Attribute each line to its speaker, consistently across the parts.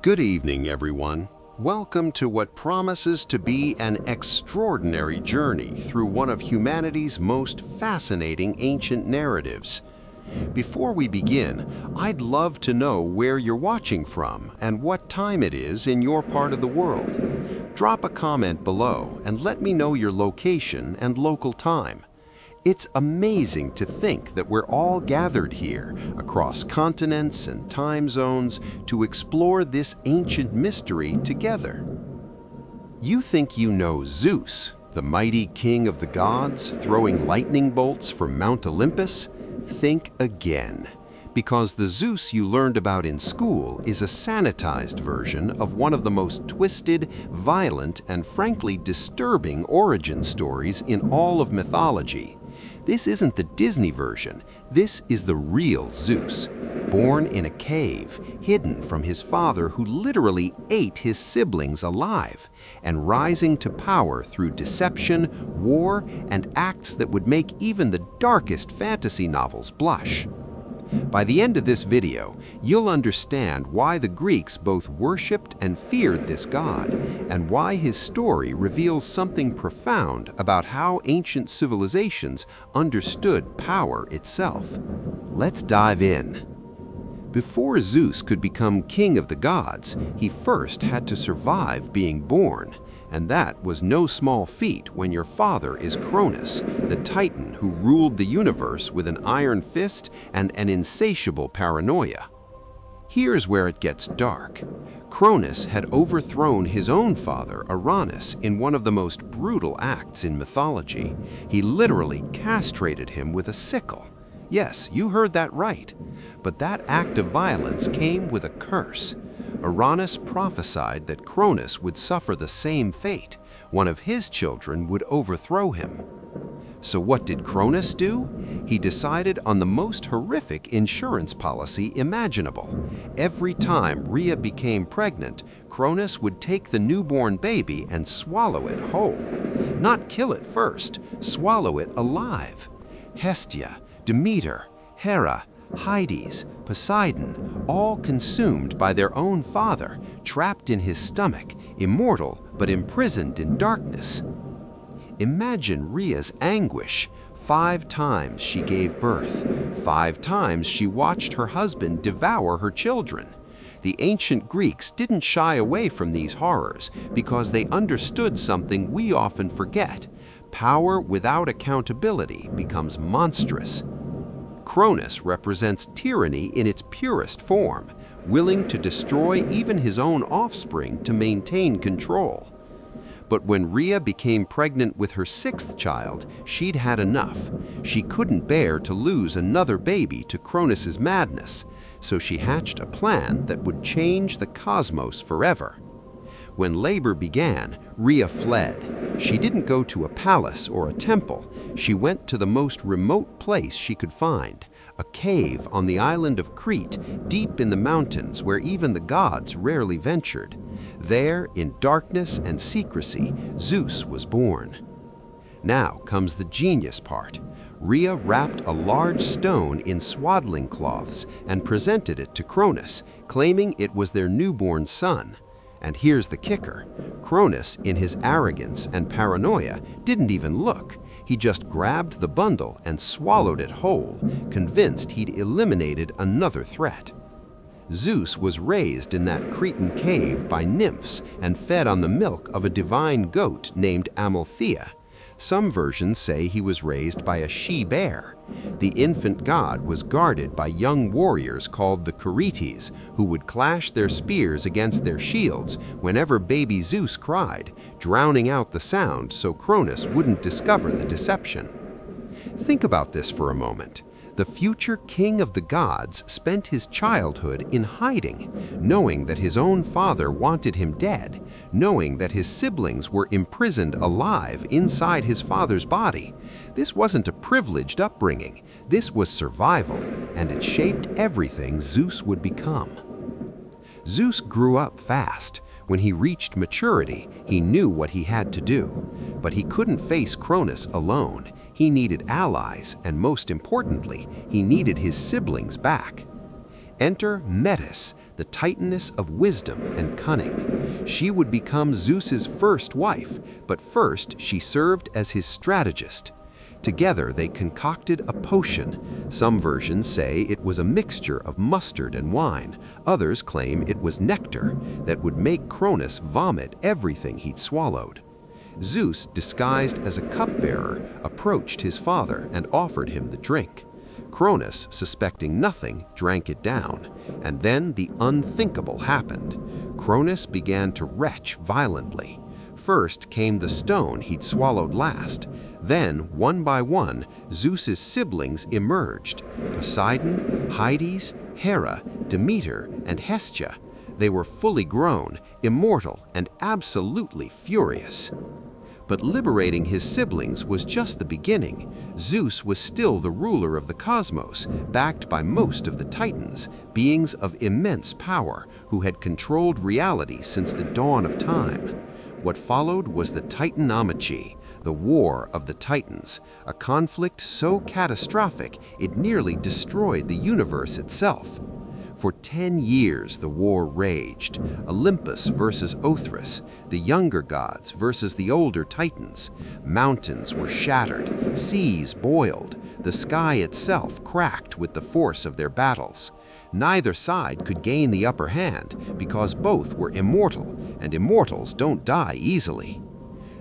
Speaker 1: Good evening, everyone. Welcome to what promises to be an extraordinary journey through one of humanity's most fascinating ancient narratives. Before we begin, I'd love to know where you're watching from and what time it is in your part of the world. Drop a comment below and let me know your location and local time. It's amazing to think that we're all gathered here across continents and time zones to explore this ancient mystery together. You think you know Zeus, the mighty king of the gods, throwing lightning bolts from Mount Olympus? Think again, because the Zeus you learned about in school is a sanitized version of one of the most twisted, violent, and frankly disturbing origin stories in all of mythology. This isn't the Disney version. This is the real Zeus, born in a cave, hidden from his father who literally ate his siblings alive, and rising to power through deception, war, and acts that would make even the darkest fantasy novels blush. By the end of this video, you'll understand why the Greeks both worshipped and feared this god, and why his story reveals something profound about how ancient civilizations understood power itself. Let's dive in. Before Zeus could become king of the gods, he first had to survive being born. And that was no small feat when your father is Kronos, the titan who ruled the universe with an iron fist and an insatiable paranoia. Here's where it gets dark. Kronos had overthrown his own father, Uranus, in one of the most brutal acts in mythology. He literally castrated him with a sickle. Yes, you heard that right. But that act of violence came with a curse. Uranus prophesied that Kronos would suffer the same fate. One of his children would overthrow him. So what did Kronos do? He decided on the most horrific insurance policy imaginable. Every time Rhea became pregnant, Kronos would take the newborn baby and swallow it whole. Not kill it first, swallow it alive. Hestia, Demeter, Hera, Hades, Poseidon, all consumed by their own father, trapped in his stomach, immortal but imprisoned in darkness. Imagine Rhea's anguish. 5 times she gave birth. 5 times she watched her husband devour her children. The ancient Greeks didn't shy away from these horrors because they understood something we often forget. Power without accountability becomes monstrous. Kronos represents tyranny in its purest form, willing to destroy even his own offspring to maintain control. But when Rhea became pregnant with her 6th child, she'd had enough. She couldn't bear to lose another baby to Kronos' madness, so she hatched a plan that would change the cosmos forever. When labor began, Rhea fled. She didn't go to a palace or a temple. She went to the most remote place she could find, a cave on the island of Crete, deep in the mountains where even the gods rarely ventured. There, in darkness and secrecy, Zeus was born. Now comes the genius part. Rhea wrapped a large stone in swaddling cloths and presented it to Kronos, claiming it was their newborn son. And here's the kicker. Kronos, in his arrogance and paranoia, didn't even look. He just grabbed the bundle and swallowed it whole, convinced he'd eliminated another threat. Zeus was raised in that Cretan cave by nymphs and fed on the milk of a divine goat named Amalthea. Some versions say he was raised by a she-bear. The infant god was guarded by young warriors called the Curetes, who would clash their spears against their shields whenever baby Zeus cried, drowning out the sound so Kronos wouldn't discover the deception. Think about this for a moment. The future king of the gods spent his childhood in hiding, knowing that his own father wanted him dead, knowing that his siblings were imprisoned alive inside his father's body. This wasn't a privileged upbringing. This was survival, and it shaped everything Zeus would become. Zeus grew up fast. When he reached maturity, he knew what he had to do. But he couldn't face Kronos alone. He needed allies, and most importantly, he needed his siblings back. Enter Metis, the Titaness of wisdom and cunning. She would become Zeus's first wife, but first she served as his strategist. Together they concocted a potion. Some versions say it was a mixture of mustard and wine. Others claim it was nectar that would make Kronos vomit everything he'd swallowed. Zeus, disguised as a cupbearer, approached his father and offered him the drink. Kronos, suspecting nothing, drank it down, and then the unthinkable happened. Kronos began to retch violently. First came the stone he'd swallowed last. Then, one by one, Zeus's siblings emerged: Poseidon, Hades, Hera, Demeter, and Hestia. They were fully grown, immortal, and absolutely furious. But liberating his siblings was just the beginning. Zeus was still the ruler of the cosmos, backed by most of the Titans, beings of immense power, who had controlled reality since the dawn of time. What followed was the Titanomachy, the War of the Titans, a conflict so catastrophic it nearly destroyed the universe itself. For 10 years the war raged: Olympus versus Othrys, the younger gods versus the older Titans. Mountains were shattered, seas boiled, the sky itself cracked with the force of their battles. Neither side could gain the upper hand because both were immortal, and immortals don't die easily.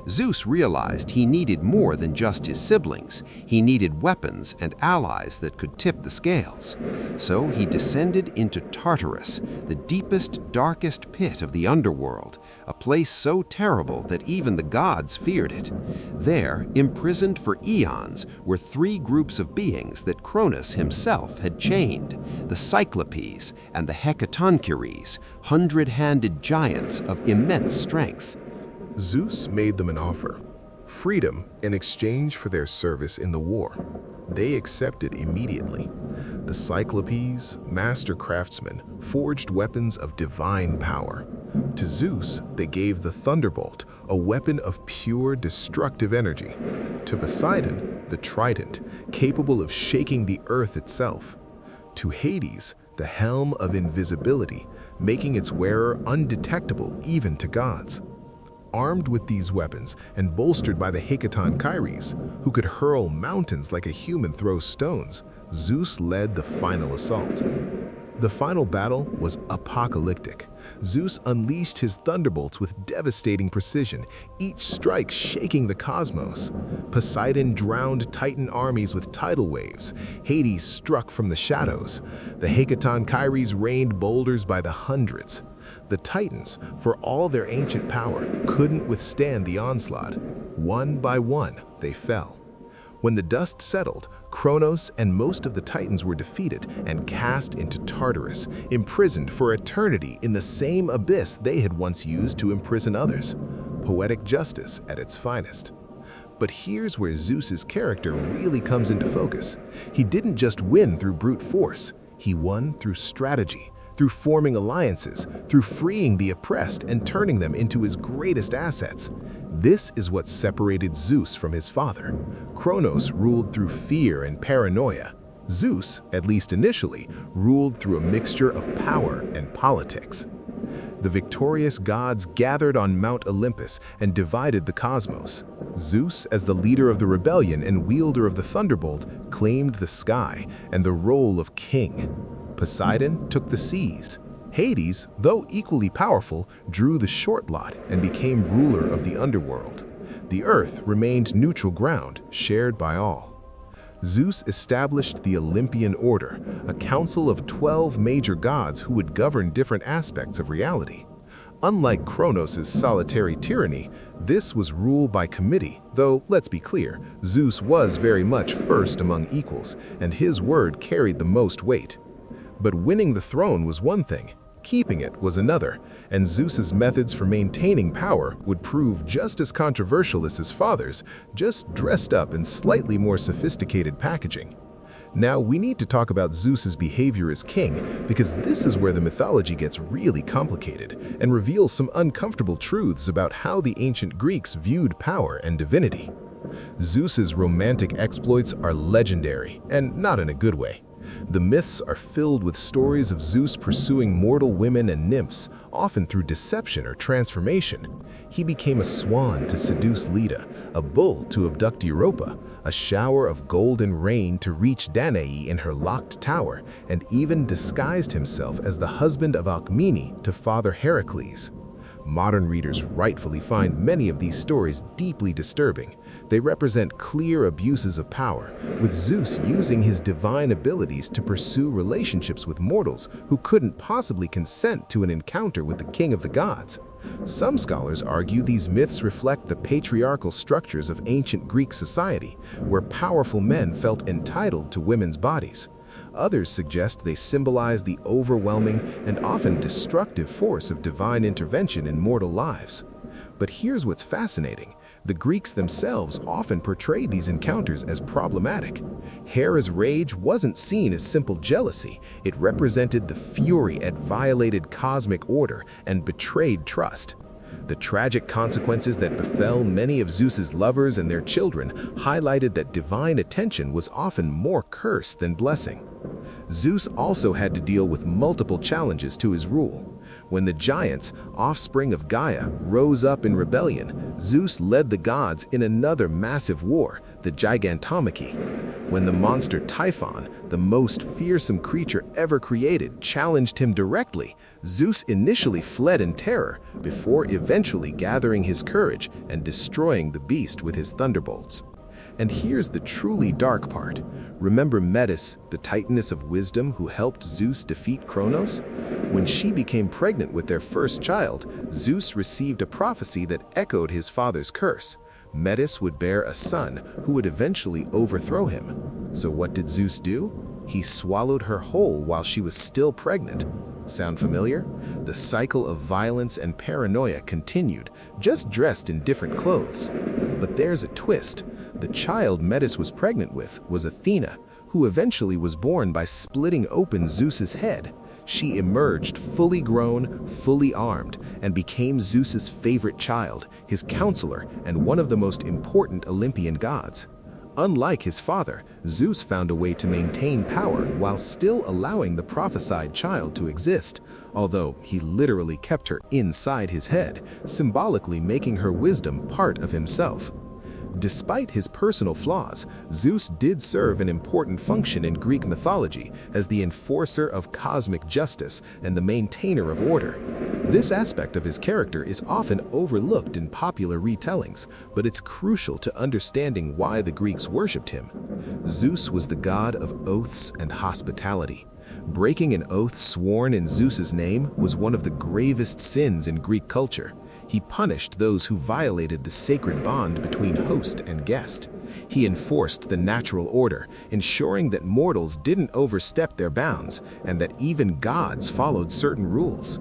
Speaker 1: Zeus realized he needed more than just his siblings. He needed weapons and allies that could tip the scales. So he descended into Tartarus, the deepest, darkest pit of the underworld, a place so terrible that even the gods feared it. There, imprisoned for eons, were 3 groups of beings that Kronos himself had chained: the Cyclopes and the Hecatoncheires, 100-handed giants of immense strength.
Speaker 2: Zeus made them an offer: freedom in exchange for their service in the war. They accepted immediately. The Cyclopes, master craftsmen, forged weapons of divine power. To Zeus, they gave the thunderbolt, a weapon of pure destructive energy. To Poseidon, the trident, capable of shaking the earth itself. To Hades, the helm of invisibility, making its wearer undetectable even to gods. Armed with these weapons and bolstered by the Hecatoncheires, who could hurl mountains like a human throws stones, Zeus led the final assault. The final battle was apocalyptic. Zeus unleashed his thunderbolts with devastating precision, each strike shaking the cosmos. Poseidon drowned Titan armies with tidal waves. Hades struck from the shadows. The Hecatoncheires rained boulders by the hundreds. The Titans, for all their ancient power, couldn't withstand the onslaught. One by one, they fell. When the dust settled, Kronos and most of the Titans were defeated and cast into Tartarus, imprisoned for eternity in the same abyss they had once used to imprison others. Poetic justice at its finest. But here's where Zeus's character really comes into focus. He didn't just win through brute force. He won through strategy, through forming alliances, through freeing the oppressed and turning them into his greatest assets. This is what separated Zeus from his father. Kronos ruled through fear and paranoia. Zeus, at least initially, ruled through a mixture of power and politics. The victorious gods gathered on Mount Olympus and divided the cosmos. Zeus, as the leader of the rebellion and wielder of the thunderbolt, claimed the sky and the role of king. Poseidon took the seas. Hades, though equally powerful, drew the short lot and became ruler of the underworld. The earth remained neutral ground, shared by all. Zeus established the Olympian order, a council of 12 major gods who would govern different aspects of reality. Unlike Kronos' solitary tyranny, this was ruled by committee, though let's be clear, Zeus was very much first among equals, and his word carried the most weight. But winning the throne was one thing, keeping it was another, and Zeus's methods for maintaining power would prove just as controversial as his father's, just dressed up in slightly more sophisticated packaging. Now, we need to talk about Zeus's behavior as king, because this is where the mythology gets really complicated and reveals some uncomfortable truths about how the ancient Greeks viewed power and divinity. Zeus's romantic exploits are legendary, and not in a good way. The myths are filled with stories of Zeus pursuing mortal women and nymphs, often through deception or transformation. He became a swan to seduce Leda, a bull to abduct Europa, a shower of golden rain to reach Danae in her locked tower, and even disguised himself as the husband of Alcmene to father Heracles. Modern readers rightfully find many of these stories deeply disturbing. They represent clear abuses of power, with Zeus using his divine abilities to pursue relationships with mortals who couldn't possibly consent to an encounter with the king of the gods. Some scholars argue these myths reflect the patriarchal structures of ancient Greek society, where powerful men felt entitled to women's bodies. Others suggest they symbolize the overwhelming and often destructive force of divine intervention in mortal lives. But here's what's fascinating. The Greeks themselves often portrayed these encounters as problematic. Hera's rage wasn't seen as simple jealousy. It represented the fury at violated cosmic order and betrayed trust. The tragic consequences that befell many of Zeus's lovers and their children highlighted that divine attention was often more curse than blessing. Zeus also had to deal with multiple challenges to his rule. When the giants, offspring of Gaia, rose up in rebellion, Zeus led the gods in another massive war, the Gigantomachy. When the monster Typhon, the most fearsome creature ever created, challenged him directly, Zeus initially fled in terror before eventually gathering his courage and destroying the beast with his thunderbolts. And here's the truly dark part. Remember Metis, the Titaness of wisdom who helped Zeus defeat Kronos? When she became pregnant with their first child, Zeus received a prophecy that echoed his father's curse. Metis would bear a son who would eventually overthrow him. So what did Zeus do? He swallowed her whole while she was still pregnant. Sound familiar? The cycle of violence and paranoia continued, just dressed in different clothes. But there's a twist. The child Metis was pregnant with was Athena, who eventually was born by splitting open Zeus's head. She emerged fully grown, fully armed, and became Zeus's favorite child, his counselor, and one of the most important Olympian gods. Unlike his father, Zeus found a way to maintain power while still allowing the prophesied child to exist, although he literally kept her inside his head, symbolically making her wisdom part of himself. Despite his personal flaws, Zeus did serve an important function in Greek mythology as the enforcer of cosmic justice and the maintainer of order. This aspect of his character is often overlooked in popular retellings, but it's crucial to understanding why the Greeks worshipped him. Zeus was the god of oaths and hospitality. Breaking an oath sworn in Zeus's name was one of the gravest sins in Greek culture. He punished those who violated the sacred bond between host and guest. He enforced the natural order, ensuring that mortals didn't overstep their bounds and that even gods followed certain rules.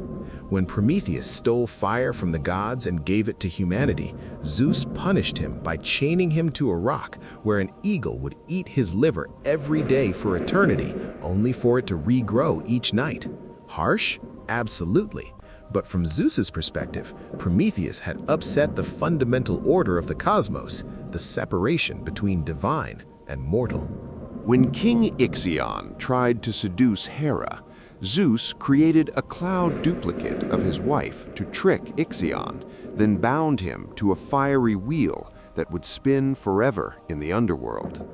Speaker 2: When Prometheus stole fire from the gods and gave it to humanity, Zeus punished him by chaining him to a rock where an eagle would eat his liver every day for eternity, only for it to regrow each night. Harsh? Absolutely. But from Zeus's perspective, Prometheus had upset the fundamental order of the cosmos, the separation between divine and mortal.
Speaker 1: When King Ixion tried to seduce Hera, Zeus created a cloud duplicate of his wife to trick Ixion, then bound him to a fiery wheel that would spin forever in the underworld.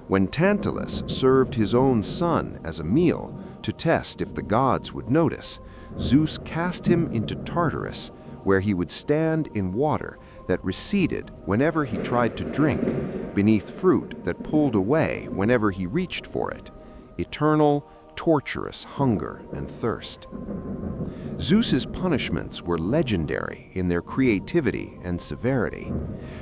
Speaker 1: When Tantalus served his own son as a meal to test if the gods would notice, Zeus cast him into Tartarus, where he would stand in water that receded whenever he tried to drink, beneath fruit that pulled away whenever he reached for it. Eternal, torturous hunger and thirst. Zeus's punishments were legendary in their creativity and severity,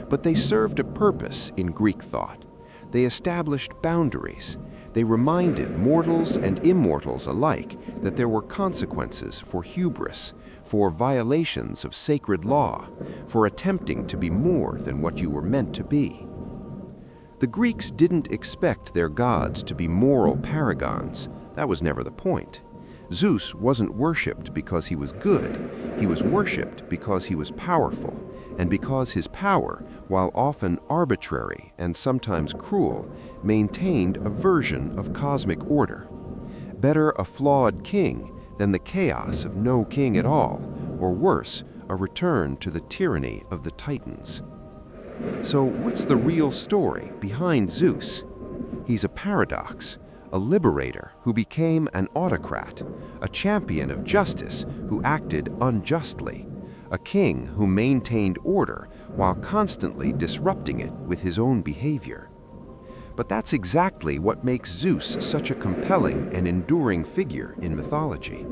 Speaker 1: but they served a purpose in Greek thought. They established boundaries. They reminded mortals and immortals alike that there were consequences for hubris, for violations of sacred law, for attempting to be more than what you were meant to be. The Greeks didn't expect their gods to be moral paragons. That was never the point. Zeus wasn't worshipped because he was good. He was worshipped because he was powerful, and because his power, while often arbitrary and sometimes cruel, maintained a version of cosmic order. Better a flawed king than the chaos of no king at all, or worse, a return to the tyranny of the Titans. So what's the real story behind Zeus? He's a paradox, a liberator who became an autocrat, a champion of justice who acted unjustly, a king who maintained order while constantly disrupting it with his own behavior. But that's exactly what makes Zeus such a compelling and enduring figure in mythology.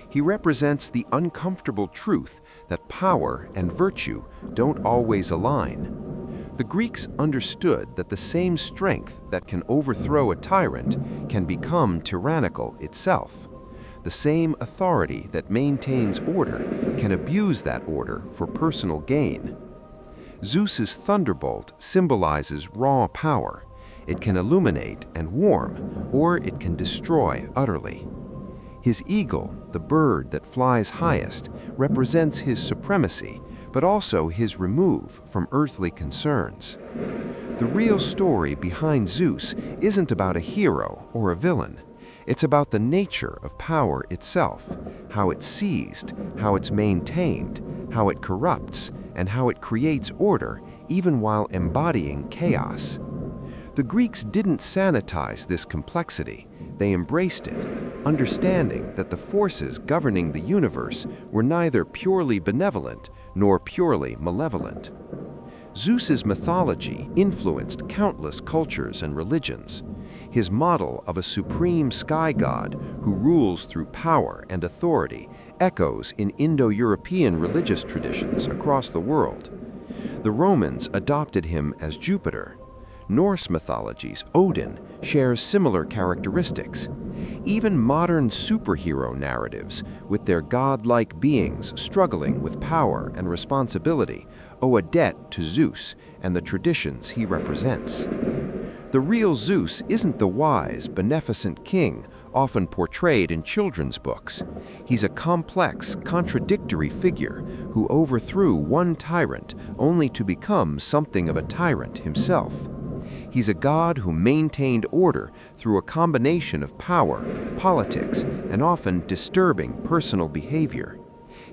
Speaker 1: He represents the uncomfortable truth that power and virtue don't always align. The Greeks understood that the same strength that can overthrow a tyrant can become tyrannical itself. The same authority that maintains order can abuse that order for personal gain. Zeus's thunderbolt symbolizes raw power. It can illuminate and warm, or it can destroy utterly. His eagle, the bird that flies highest, represents his supremacy, but also his remove from earthly concerns. The real story behind Zeus isn't about a hero or a villain. It's about the nature of power itself, how it's seized, how it's maintained, how it corrupts, and how it creates order even while embodying chaos. The Greeks didn't sanitize this complexity. They embraced it, understanding that the forces governing the universe were neither purely benevolent nor purely malevolent. Zeus's mythology influenced countless cultures and religions. His model of a supreme sky god who rules through power and authority echoes in Indo-European religious traditions across the world. The Romans adopted him as Jupiter. Norse mythology's Odin shares similar characteristics. Even modern superhero narratives, with their godlike beings struggling with power and responsibility, owe a debt to Zeus and the traditions he represents. The real Zeus isn't the wise, beneficent king often portrayed in children's books. He's a complex, contradictory figure who overthrew one tyrant only to become something of a tyrant himself. He's a god who maintained order through a combination of power, politics, and often disturbing personal behavior.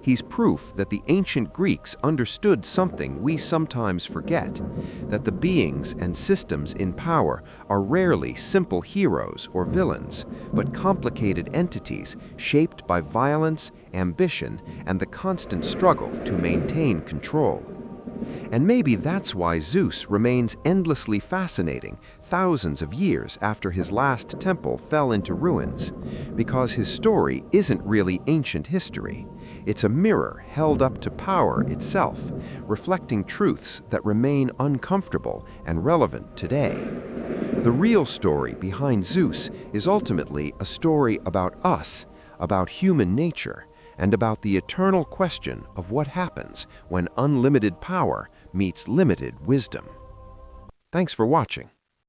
Speaker 1: He's proof that the ancient Greeks understood something we sometimes forget, that the beings and systems in power are rarely simple heroes or villains, but complicated entities shaped by violence, ambition, and the constant struggle to maintain control. And maybe that's why Zeus remains endlessly fascinating thousands of years after his last temple fell into ruins, because his story isn't really ancient history. It's a mirror held up to power itself, reflecting truths that remain uncomfortable and relevant today. The real story behind Zeus is ultimately a story about us, about human nature, and about the eternal question of what happens when unlimited power meets limited wisdom. Thanks for watching.